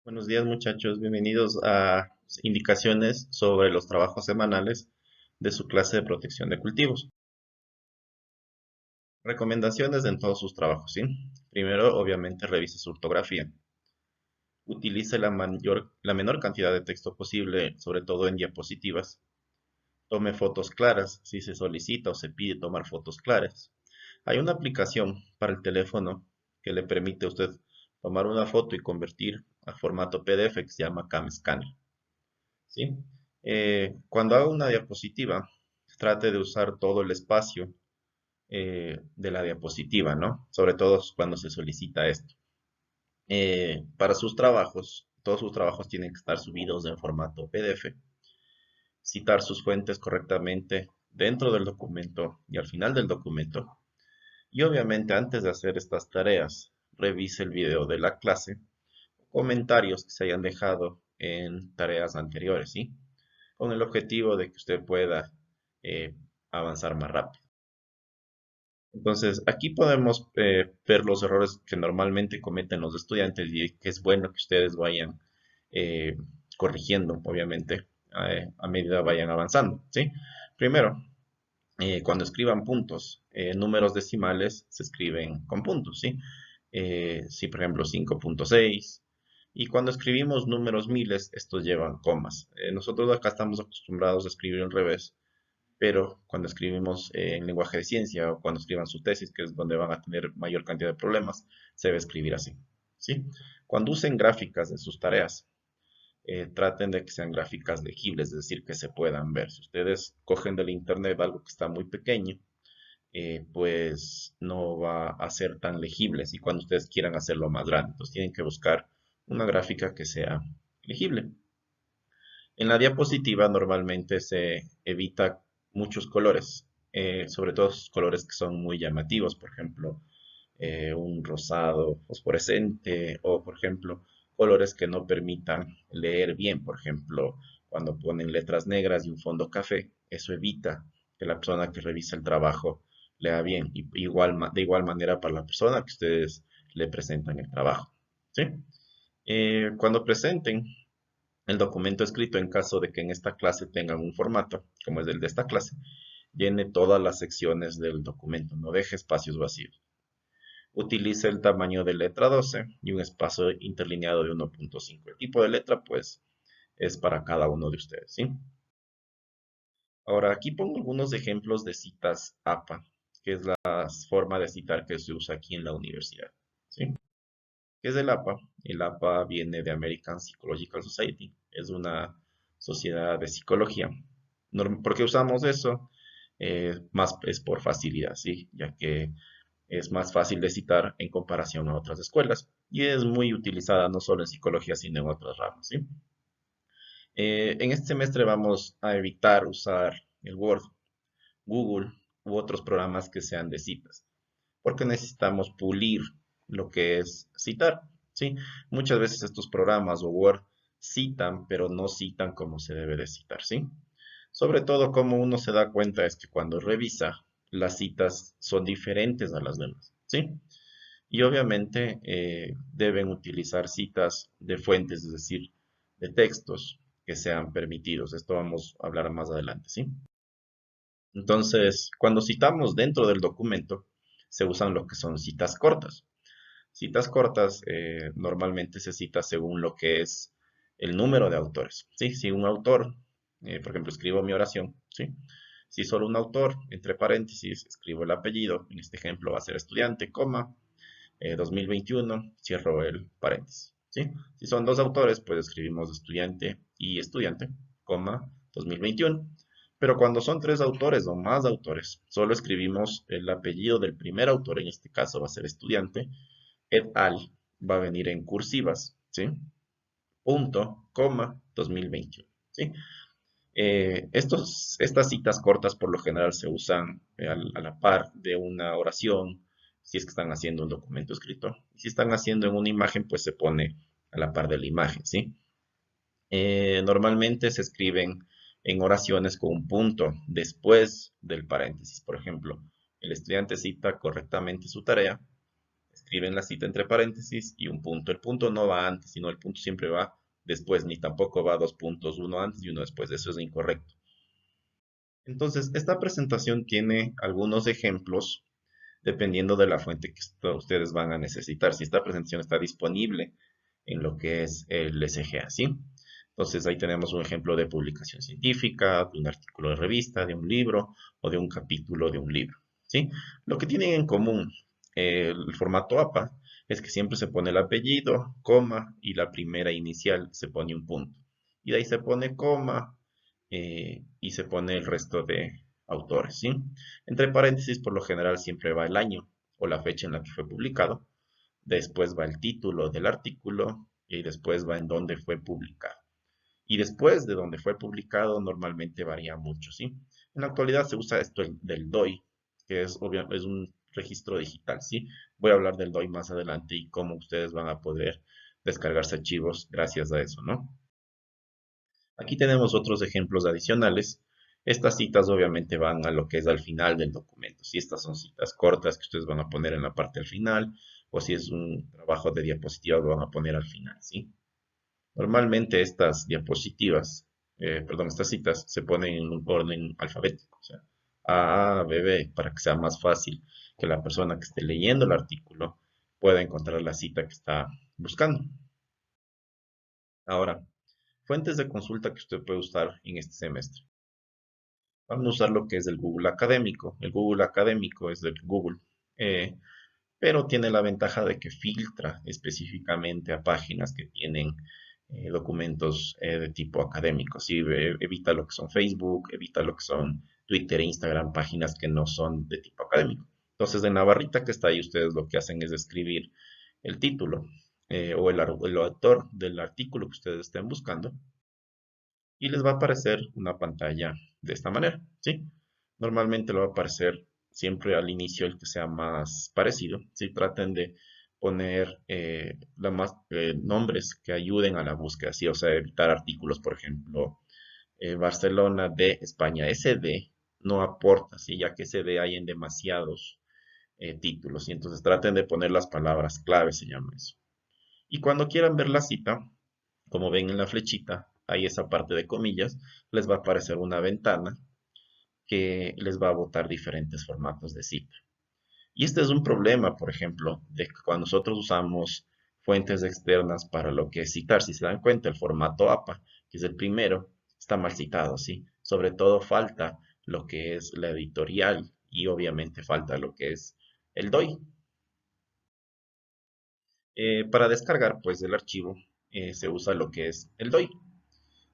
Buenos días muchachos, bienvenidos a indicaciones sobre los trabajos semanales de su clase de protección de cultivos. Recomendaciones en todos sus trabajos, ¿sí? Primero, obviamente, revise su ortografía. Utilice la menor cantidad de texto posible, sobre todo en diapositivas. Tome fotos claras, si se solicita o se pide tomar fotos claras. Hay una aplicación para el teléfono que le permite a usted tomar una foto y convertir a formato PDF que se llama CamScanner. ¿Sí? Cuando haga una diapositiva, trate de usar todo el espacio de la diapositiva, ¿no? Sobre todo cuando se solicita esto. Para sus trabajos, todos sus trabajos tienen que estar subidos en formato PDF. Citar sus fuentes correctamente dentro del documento y al final del documento. Y obviamente antes de hacer estas tareas, revise el video de la clase, comentarios que se hayan dejado en tareas anteriores, ¿sí? Con el objetivo de que usted pueda eh, avanzar más rápido. Entonces, aquí podemos ver los errores que normalmente cometen los estudiantes y que es bueno que ustedes vayan eh, corrigiendo, obviamente, a medida vayan avanzando, ¿sí? Primero, cuando escriban puntos, números decimales se escriben con puntos, ¿sí? Sí, por ejemplo, 5.6. Y cuando escribimos números miles, estos llevan comas. Nosotros acá estamos acostumbrados a escribir al revés, pero cuando escribimos en lenguaje de ciencia o cuando escriban su tesis, que es donde van a tener mayor cantidad de problemas, se debe escribir así, ¿sí? Cuando usen gráficas en sus tareas, traten de que sean gráficas legibles, es decir, que se puedan ver. Si ustedes cogen del internet algo que está muy pequeño, pues no va a ser tan legible y cuando ustedes quieran hacerlo más grande. Entonces tienen que buscar una gráfica que sea legible. En la diapositiva normalmente se evita muchos colores, sobre todo colores que son muy llamativos, por ejemplo, un rosado fosforescente o, por ejemplo, colores que no permitan leer bien, por ejemplo, cuando ponen letras negras y un fondo café, eso evita que la persona que revisa el trabajo lea bien, y de igual manera para la persona que ustedes le presentan el trabajo, ¿sí? Cuando presenten el documento escrito, en caso de que en esta clase tengan un formato, como es el de esta clase, llene todas las secciones del documento, no deje espacios vacíos. Utilice el tamaño de letra 12 y un espacio interlineado de 1.5. El tipo de letra, pues, es para cada uno de ustedes, ¿sí? Ahora, aquí pongo algunos ejemplos de citas APA, que es la forma de citar que se usa aquí en la universidad, ¿sí? ¿Qué es el APA? El APA viene de American Psychological Society, es una sociedad de psicología. ¿Por qué usamos eso? Más es por facilidad, ¿sí? Ya que es más fácil de citar en comparación a otras escuelas y es muy utilizada no solo en psicología, sino en otras ramas, ¿sí? En este semestre vamos a evitar usar el Word, Google u otros programas que sean de citas, porque necesitamos pulir lo que es citar, ¿sí? Muchas veces estos programas o Word citan, pero no citan como se debe de citar, ¿sí? Sobre todo, como uno se da cuenta es que cuando revisa, las citas son diferentes a las demás, ¿sí? Y obviamente deben utilizar citas de fuentes, es decir, de textos que sean permitidos. Esto vamos a hablar más adelante, ¿sí? Entonces, cuando citamos dentro del documento, se usan lo que son citas cortas. Citas cortas normalmente se cita según lo que es el número de autores, ¿sí? Si un autor, por ejemplo, escribo mi oración, ¿sí? Si solo un autor, entre paréntesis, escribo el apellido, en este ejemplo va a ser estudiante, coma, 2021, cierro el paréntesis, ¿sí? Si son dos autores, pues escribimos estudiante y estudiante, coma, 2021. Pero cuando son tres autores o más autores, solo escribimos el apellido del primer autor, en este caso va a ser estudiante, et al, va a venir en cursivas, ¿sí? Punto, coma, 2021, ¿sí? Estas citas cortas por lo general se usan a la par de una oración, si es que están haciendo un documento escrito. Si están haciendo en una imagen, pues se pone a la par de la imagen, ¿sí? Normalmente se escriben en oraciones con un punto después del paréntesis. Por ejemplo, el estudiante cita correctamente su tarea, escriben la cita entre paréntesis y un punto. El punto no va antes, sino el punto siempre va después, ni tampoco va dos puntos, uno antes y uno después. Eso es incorrecto. Entonces, esta presentación tiene algunos ejemplos dependiendo de la fuente que ustedes van a necesitar. Si esta presentación está disponible en lo que es el SGA, ¿sí? Entonces ahí tenemos un ejemplo de publicación científica, de un artículo de revista, de un libro o de un capítulo de un libro, ¿sí? Lo que tienen en común el formato APA es que siempre se pone el apellido, coma y la primera inicial se pone un punto. Y de ahí se pone coma y se pone el resto de autores, ¿sí? Entre paréntesis, por lo general, siempre va el año o la fecha en la que fue publicado. Después va el título del artículo y después va en dónde fue publicado. Y después de donde fue publicado, normalmente varía mucho, ¿sí? En la actualidad se usa esto del DOI, que es un registro digital, ¿sí? Voy a hablar del DOI más adelante y cómo ustedes van a poder descargarse archivos gracias a eso, ¿no? Aquí tenemos otros ejemplos adicionales. Estas citas obviamente van a lo que es al final del documento. Si estas son citas cortas que ustedes van a poner en la parte al final, o si es un trabajo de diapositivas, lo van a poner al final, ¿sí? Normalmente estas diapositivas, perdón, estas citas se ponen en un orden alfabético, o sea, A, B, B, para que sea más fácil que la persona que esté leyendo el artículo pueda encontrar la cita que está buscando. Ahora, fuentes de consulta que usted puede usar en este semestre. Vamos a usar lo que es el Google Académico. El Google Académico es del Google, eh, pero tiene la ventaja de que filtra específicamente a páginas que tienen documentos de tipo académico. ¿Sí? Evita lo que son Facebook, evita lo que son Twitter e Instagram, páginas que no son de tipo académico. Entonces, en la barrita que está ahí, ustedes lo que hacen es escribir el título o el autor del artículo que ustedes estén buscando y les va a aparecer una pantalla de esta manera, ¿sí? Normalmente le va a aparecer siempre al inicio el que sea más parecido, ¿sí? Traten de poner nombres que ayuden a la búsqueda, ¿sí? O sea, evitar artículos, por ejemplo, Barcelona de España. SD no aporta, ¿sí? Ya que SD hay en demasiados títulos, y entonces traten de poner las palabras clave, se llama eso. Y cuando quieran ver la cita, como ven en la flechita, hay esa parte de comillas, les va a aparecer una ventana que les va a botar diferentes formatos de cita. Y este es un problema, por ejemplo, de que cuando nosotros usamos fuentes externas para lo que es citar, si se dan cuenta, el formato APA, que es el primero, está mal citado, ¿sí? Sobre todo falta lo que es la editorial y obviamente falta lo que es el DOI. Para descargar, pues, el archivo se usa lo que es el DOI.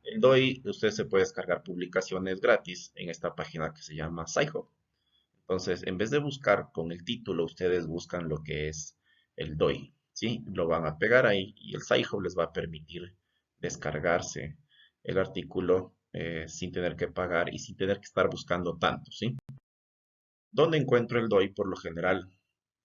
El DOI, usted se puede descargar publicaciones gratis en esta página que se llama Sci-Hub. Entonces, en vez de buscar con el título, ustedes buscan lo que es el DOI, ¿sí? Lo van a pegar ahí y el Sci-Hub les va a permitir descargarse el artículo sin tener que pagar y sin tener que estar buscando tanto, ¿sí? ¿Dónde encuentro el DOI? Por lo general,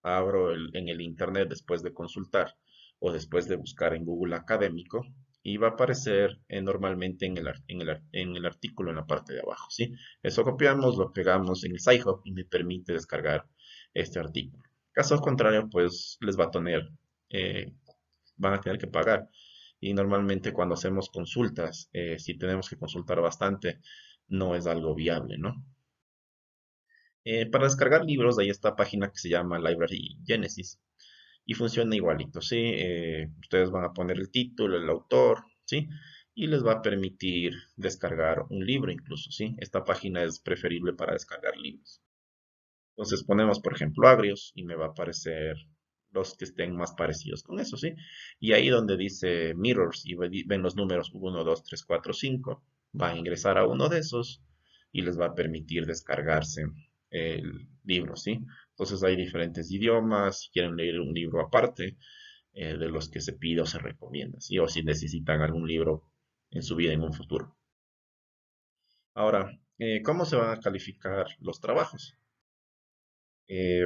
abro en el internet después de consultar o después de buscar en Google Académico y va a aparecer normalmente en el artículo en la parte de abajo, ¿sí? Eso copiamos, lo pegamos en el Sci-Hub y me permite descargar este artículo. Caso contrario, pues les va a tener, eh, van a tener que pagar. Y normalmente cuando hacemos consultas, si tenemos que consultar bastante, no es algo viable, ¿no? Para descargar libros hay esta página que se llama Library Genesis y funciona igualito, ¿sí? Ustedes van a poner el título, el autor, ¿sí? Y les va a permitir descargar un libro incluso, ¿sí? Esta página es preferible para descargar libros. Entonces ponemos, por ejemplo, Agrios y me va a aparecer los que estén más parecidos con eso, ¿sí? Y ahí donde dice Mirrors y ven los números 1, 2, 3, 4, 5, va a ingresar a uno de esos y les va a permitir descargarse el libro, ¿sí? Entonces hay diferentes idiomas, si quieren leer un libro aparte de los que se pide o se recomienda, ¿sí? O si necesitan algún libro en su vida en un futuro. Ahora, ¿cómo se van a calificar los trabajos?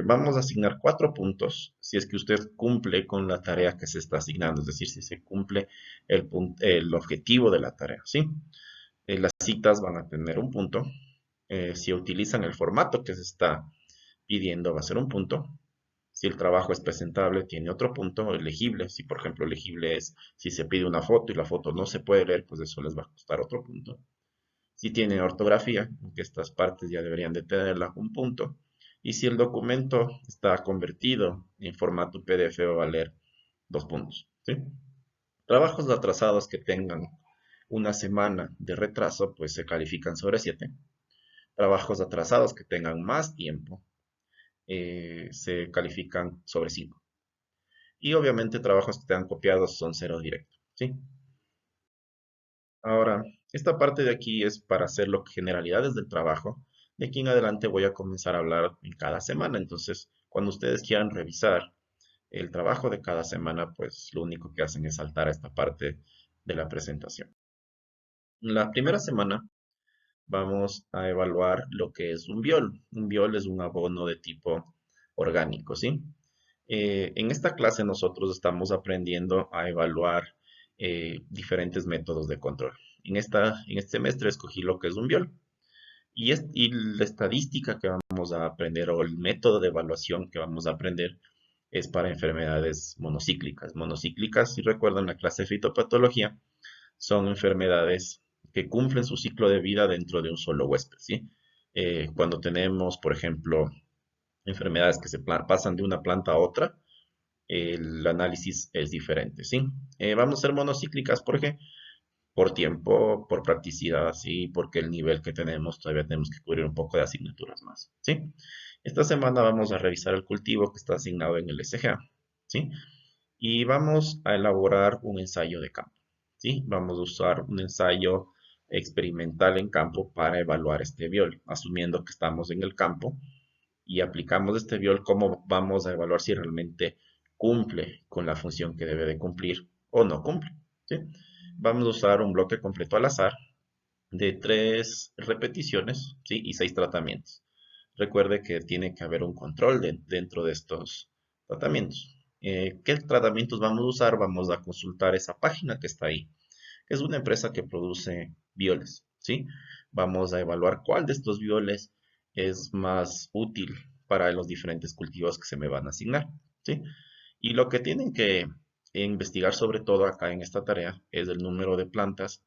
Vamos a asignar 4 puntos si es que usted cumple con la tarea que se está asignando, es decir, si se cumple el objetivo de la tarea, ¿sí? Las citas van a tener un punto. Si utilizan el formato que se está pidiendo, va a ser un punto. Si el trabajo es presentable, tiene otro punto, legible. Si, por ejemplo, legible es si se pide una foto y la foto no se puede leer, pues eso les va a costar otro punto. Si tiene ortografía, que estas partes ya deberían de tenerla, un punto. Y si el documento está convertido en formato PDF, va a valer 2 puntos. ¿Sí? Trabajos atrasados que tengan una semana de retraso, pues se califican sobre 7. Trabajos atrasados que tengan más tiempo, se califican sobre 5. Y obviamente trabajos que te han copiado son 0 directo. ¿Sí? Ahora, esta parte de aquí es para hacer lo que generalidades del trabajo. De aquí en adelante voy a comenzar a hablar en cada semana. Entonces, cuando ustedes quieran revisar el trabajo de cada semana, pues lo único que hacen es saltar a esta parte de la presentación. La primera semana vamos a evaluar lo que es un biol. Un biol es un abono de tipo orgánico, ¿sí? En esta clase nosotros estamos aprendiendo a evaluar diferentes métodos de control. En este semestre escogí lo que es un biol. Y la estadística que vamos a aprender o el método de evaluación que vamos a aprender es para enfermedades monocíclicas. Monocíclicas, si recuerdan la clase de fitopatología, son enfermedades que cumplen su ciclo de vida dentro de un solo huésped, ¿sí? Cuando tenemos, por ejemplo, enfermedades que se pasan de una planta a otra, el análisis es diferente, ¿sí? Vamos a ser monocíclicas, ¿por qué? Por tiempo, por practicidad, ¿sí? Porque el nivel que tenemos, todavía tenemos que cubrir un poco de asignaturas más, ¿sí? Esta semana vamos a revisar el cultivo que está asignado en el SGA, ¿sí? Y vamos a elaborar un ensayo de campo, ¿sí? Vamos a usar un ensayo experimental en campo para evaluar este biol, asumiendo que estamos en el campo y aplicamos este biol, ¿cómo vamos a evaluar si realmente cumple con la función que debe de cumplir o no cumple? ¿Sí? Vamos a usar un bloque completo al azar de 3 repeticiones, ¿sí? Y 6 tratamientos. Recuerde que tiene que haber un control dentro de estos tratamientos. ¿Qué tratamientos vamos a usar? Vamos a consultar esa página que está ahí, que es una empresa que produce bioles, ¿sí? Vamos a evaluar cuál de estos bioles es más útil para los diferentes cultivos que se me van a asignar, ¿sí? Y lo que tienen que investigar sobre todo acá en esta tarea es el número de plantas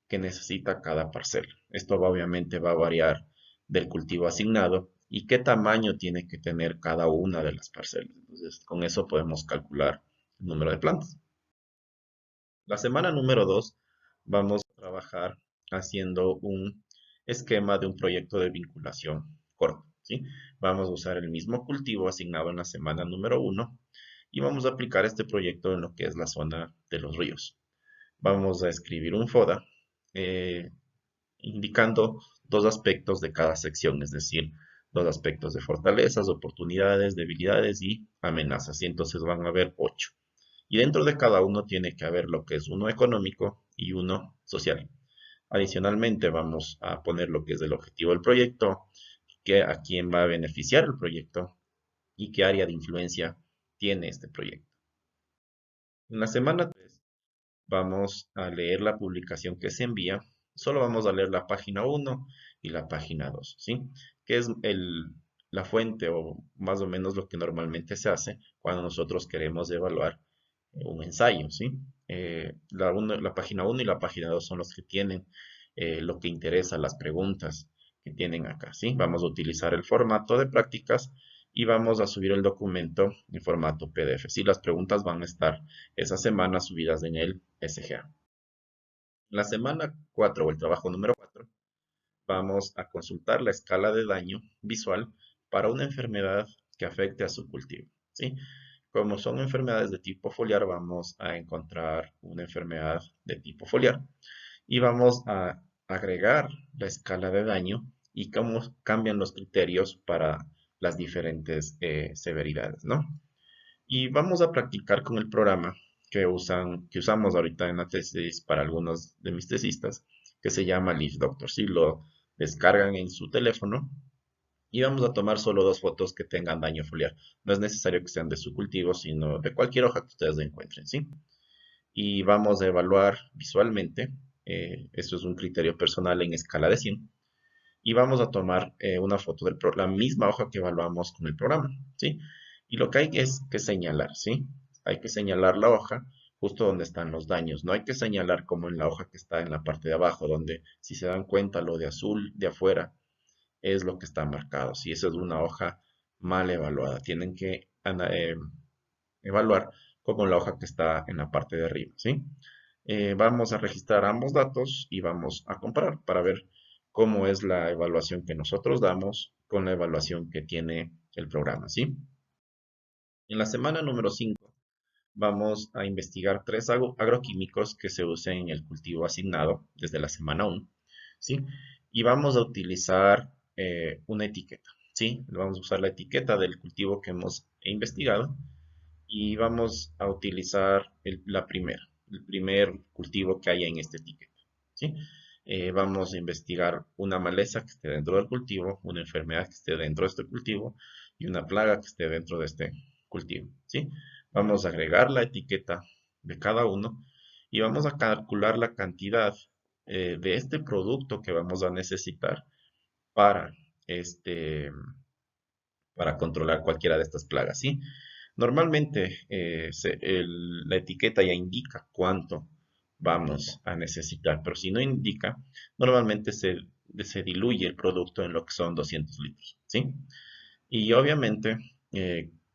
que necesita cada parcela. Esto obviamente va a variar del cultivo asignado y qué tamaño tiene que tener cada una de las parcelas. Entonces, con eso podemos calcular el número de plantas. La semana número 2 vamos a trabajar haciendo un esquema de un proyecto de vinculación corto, ¿sí? Vamos a usar el mismo cultivo asignado en la semana número 1 y vamos a aplicar este proyecto en lo que es la zona de los ríos. Vamos a escribir un FODA eh, indicando 2 aspectos de cada sección, es decir, 2 aspectos de fortalezas, oportunidades, debilidades y amenazas. Y entonces van a haber 8. Y dentro de cada uno tiene que haber lo que es uno económico y uno social. Adicionalmente vamos a poner lo que es el objetivo del proyecto, que a quién va a beneficiar el proyecto y qué área de influencia tiene este proyecto. En la semana 3 vamos a leer la publicación que se envía. Solo vamos a leer la página 1 y la página 2, ¿sí? Que es la fuente o más o menos lo que normalmente se hace cuando nosotros queremos evaluar un ensayo, ¿sí? La página 1 y la página 2 son los que tienen lo que interesa, las preguntas que tienen acá, ¿sí? Vamos a utilizar el formato de prácticas y vamos a subir el documento en formato PDF. Sí, las preguntas van a estar esa semana subidas en el SGA. La semana 4 o el trabajo número 4 vamos a consultar la escala de daño visual para una enfermedad que afecte a su cultivo, ¿sí? Como son enfermedades de tipo foliar, vamos a encontrar una enfermedad de tipo foliar y vamos a agregar la escala de daño y cómo cambian los criterios para las diferentes severidades, ¿no? Y vamos a practicar con el programa que usamos ahorita en la tesis para algunos de mis tesistas, que se llama Leaf Doctor. Si lo descargan en su teléfono y vamos a tomar solo 2 fotos que tengan daño foliar. No es necesario que sean de su cultivo, sino de cualquier hoja que ustedes encuentren, ¿sí? Y vamos a evaluar visualmente, esto es un criterio personal en escala de 100, y vamos a tomar una foto la misma hoja que evaluamos con el programa, ¿sí? Y lo que hay es que señalar, ¿sí? Hay que señalar la hoja justo donde están los daños. No hay que señalar como en la hoja que está en la parte de abajo, donde si se dan cuenta lo de azul de afuera es lo que está marcado. Si esa es una hoja mal evaluada, tienen que evaluar como la hoja que está en la parte de arriba, ¿sí? Vamos a registrar ambos datos y vamos a comparar para ver cómo es la evaluación que nosotros damos con la evaluación que tiene el programa, ¿sí? En la semana número 5 vamos a investigar tres agroquímicos que se usen en el cultivo asignado desde la semana 1, ¿sí? Y vamos a utilizar una etiqueta, ¿sí? Vamos a usar la etiqueta del cultivo que hemos investigado y vamos a utilizar el primer cultivo que haya en esta etiqueta, ¿sí? Vamos a investigar una maleza que esté dentro del cultivo, una enfermedad que esté dentro de este cultivo y una plaga que esté dentro de este cultivo, ¿sí? Vamos a agregar la etiqueta de cada uno y vamos a calcular la cantidad de este producto que vamos a necesitar para este, para controlar cualquiera de estas plagas, ¿sí? Normalmente la etiqueta ya indica cuánto vamos a necesitar, pero si no indica, normalmente se diluye el producto en lo que son 200 litros, ¿sí? Y obviamente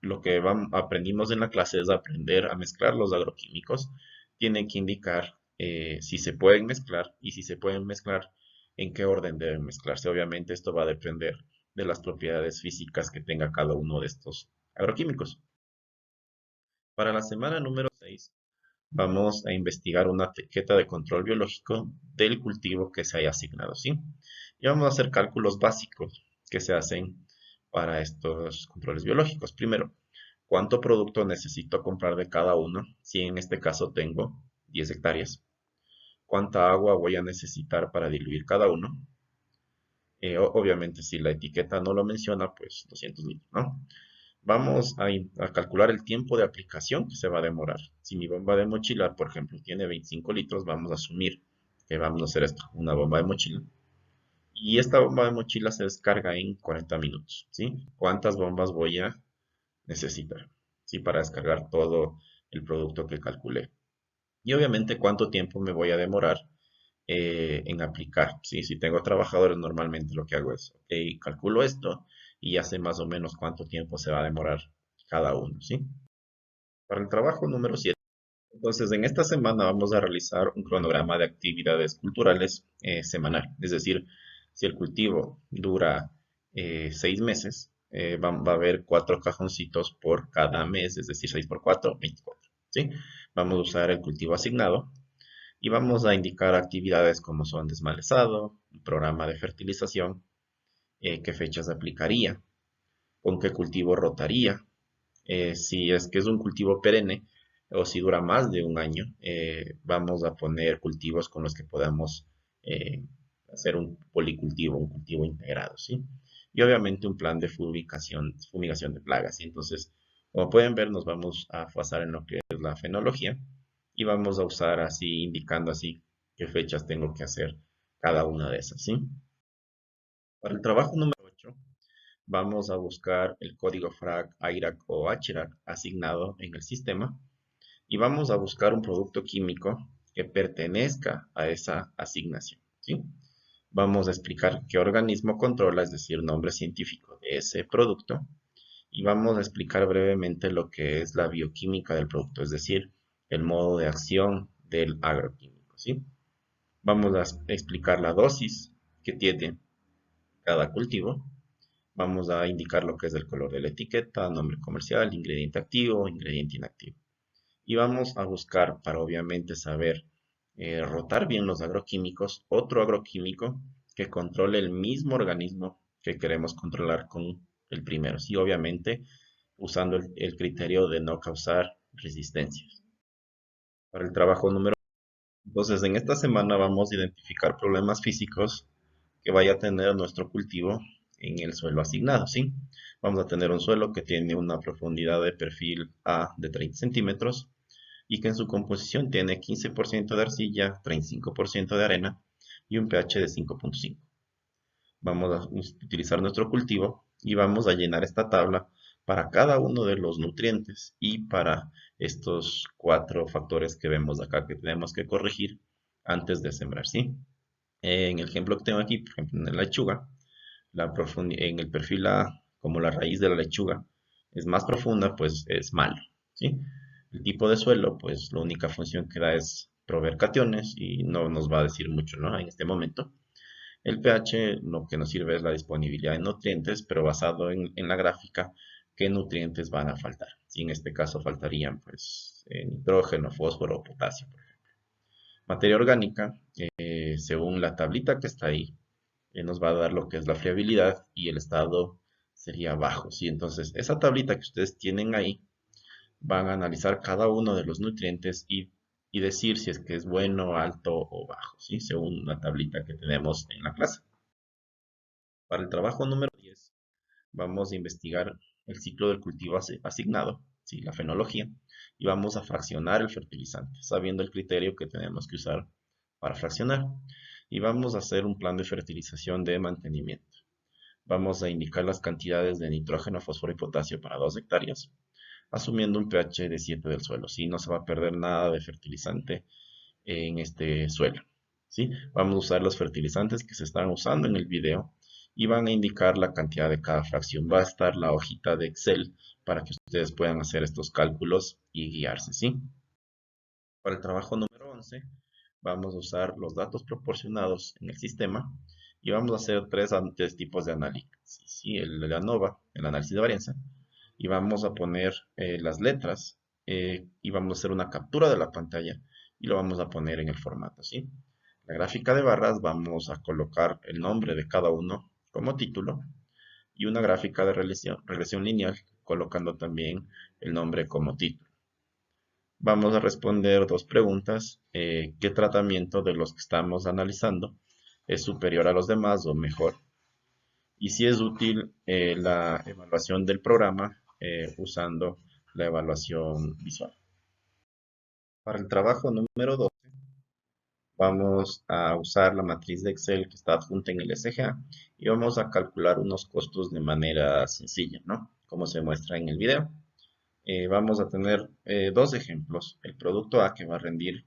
lo que aprendimos en la clase es aprender a mezclar los agroquímicos. Tienen que indicar si se pueden mezclar y si se pueden mezclar, en qué orden deben mezclarse. Obviamente esto va a depender de las propiedades físicas que tenga cada uno de estos agroquímicos. Para la semana número 6 vamos a investigar una etiqueta de control biológico del cultivo que se haya asignado, ¿sí? Y vamos a hacer cálculos básicos que se hacen para estos controles biológicos. Primero, ¿cuánto producto necesito comprar de cada uno? Si en este caso tengo 10 hectáreas. ¿Cuánta agua voy a necesitar para diluir cada uno? Obviamente, si la etiqueta no lo menciona, pues 200 litros, ¿no? Vamos a calcular el tiempo de aplicación que se va a demorar. Si mi bomba de mochila, por ejemplo, tiene 25 litros, vamos a asumir que vamos a hacer esto, una bomba de mochila. Y esta bomba de mochila se descarga en 40 minutos, ¿sí? ¿Cuántas bombas voy a necesitar? ¿Sí? Para descargar todo el producto que calculé. Y obviamente cuánto tiempo me voy a demorar en aplicar. ¿Sí? Si tengo trabajadores, normalmente lo que hago es, ok, calculo esto y ya sé más o menos cuánto tiempo se va a demorar cada uno. ¿Sí? Para el trabajo número 7. Entonces, en esta semana vamos a realizar un cronograma de actividades culturales semanal. Es decir, si el cultivo dura 6 meses, va a haber 4 cajoncitos por cada mes, es decir, 6 por 4, 24. ¿Sí? Vamos a usar el cultivo asignado y vamos a indicar actividades como son desmalezado, un programa de fertilización, qué fechas aplicaría, con qué cultivo rotaría, si es que es un cultivo perenne o si dura más de un año, vamos a poner cultivos con los que podamos eh, hacer un policultivo, un cultivo integrado, ¿sí? Y obviamente un plan de fumigación de plagas, ¿sí? Entonces, como pueden ver, nos vamos a basar en lo que es la fenología y vamos a usar así, indicando así qué fechas tengo que hacer cada una de esas, ¿sí? Para el trabajo número 8 vamos a buscar el código FRAC, IRAC o HRAC asignado en el sistema y vamos a buscar un producto químico que pertenezca a esa asignación, ¿sí? Vamos a explicar qué organismo controla, es decir, nombre científico de ese producto, y vamos a explicar brevemente lo que es la bioquímica del producto, es decir, el modo de acción del agroquímico, ¿sí? Vamos a explicar la dosis que tiene cada cultivo. Vamos a indicar lo que es el color de la etiqueta, nombre comercial, ingrediente activo, ingrediente inactivo. Y vamos a buscar, para obviamente saber rotar bien los agroquímicos, otro agroquímico que controle el mismo organismo que queremos controlar con el primero. Sí, obviamente usando el criterio de no causar resistencias. Para el trabajo número. Entonces, en esta semana vamos a identificar problemas físicos que vaya a tener nuestro cultivo en el suelo asignado, ¿sí? Vamos a tener un suelo que tiene una profundidad de perfil A de 30 centímetros y que en su composición tiene 15% de arcilla, 35% de arena y un pH de 5.5. Vamos a utilizar nuestro cultivo y vamos a llenar esta tabla para cada uno de los nutrientes y para estos 4 factores que vemos acá que tenemos que corregir antes de sembrar, ¿sí? En el ejemplo que tengo aquí, por ejemplo, en la lechuga, en el perfil A, como la raíz de la lechuga es más profunda, pues es malo, ¿sí? El tipo de suelo, pues la única función que da es proveer cationes y no nos va a decir mucho, ¿no? En este momento. El pH lo que nos sirve es la disponibilidad de nutrientes, pero basado en la gráfica, qué nutrientes van a faltar. Si en este caso faltarían, pues, nitrógeno, fósforo, potasio. Materia orgánica, según la tablita que está ahí, nos va a dar lo que es la friabilidad y el estado sería bajo, ¿sí? Entonces, esa tablita que ustedes tienen ahí, van a analizar cada uno de los nutrientes y decir si es que es bueno, alto o bajo, ¿sí? Según la tablita que tenemos en la clase. Para el trabajo número 10 vamos a investigar el ciclo del cultivo asignado, ¿sí? La fenología, y vamos a fraccionar el fertilizante, sabiendo el criterio que tenemos que usar para fraccionar. Y vamos a hacer un plan de fertilización de mantenimiento. Vamos a indicar las cantidades de nitrógeno, fósforo y potasio para 2 hectáreas, asumiendo un pH de 7 del suelo. ¿Sí? No se va a perder nada de fertilizante en este suelo. ¿Sí? Vamos a usar los fertilizantes que se están usando en el video y van a indicar la cantidad de cada fracción. Va a estar la hojita de Excel para que ustedes puedan hacer estos cálculos y guiarse. ¿Sí? Para el trabajo número 11 vamos a usar los datos proporcionados en el sistema y vamos a hacer tres tipos de análisis. ¿Sí? El ANOVA, el análisis de varianza, y vamos a poner las letras y vamos a hacer una captura de la pantalla y lo vamos a poner en el formato, ¿sí? La gráfica de barras vamos a colocar el nombre de cada uno como título y una gráfica de regresión lineal colocando también el nombre como título. Vamos a responder 2 preguntas. ¿Qué tratamiento de los que estamos analizando es superior a los demás o mejor? Y si es útil la evaluación del programa usando la evaluación visual. Para el trabajo número 2 vamos a usar la matriz de Excel que está adjunta en el SGA y vamos a calcular unos costos de manera sencilla, ¿no? Como se muestra en el video. Vamos a tener 2 ejemplos. El producto A que va a rendir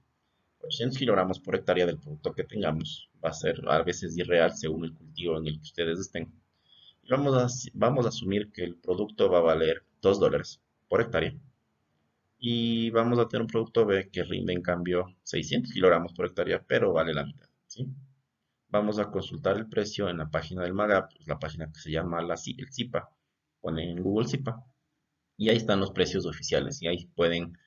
800 kilogramos por hectárea del producto que tengamos. Va a ser a veces irreal según el cultivo en el que ustedes estén. Y vamos a asumir que el producto va a valer $2 por hectárea. Y vamos a tener un producto B que rinde en cambio 600 kilogramos por hectárea, pero vale la mitad, ¿sí? Vamos a consultar el precio en la página del MAGAP, la página que se llama el CIPA. Ponen en Google CIPA y ahí están los precios oficiales y ahí pueden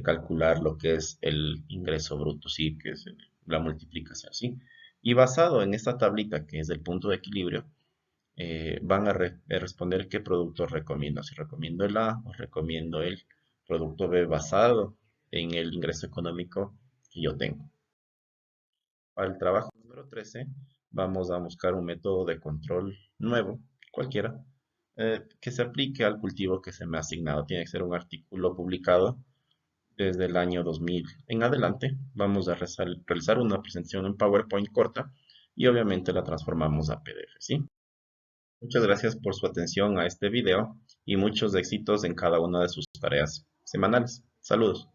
calcular lo que es el ingreso bruto, ¿sí? Que es la multiplicación, ¿sí? Y basado en esta tablita que es el punto de equilibrio, van a responder qué producto recomiendo, si recomiendo el A o recomiendo el producto B basado en el ingreso económico que yo tengo. Para el trabajo número 13 vamos a buscar un método de control nuevo, cualquiera, que se aplique al cultivo que se me ha asignado. Tiene que ser un artículo publicado desde el año 2000 en adelante. Vamos a realizar una presentación en PowerPoint corta y obviamente la transformamos a PDF, ¿sí? Muchas gracias por su atención a este video y muchos éxitos en cada una de sus tareas semanales. Saludos.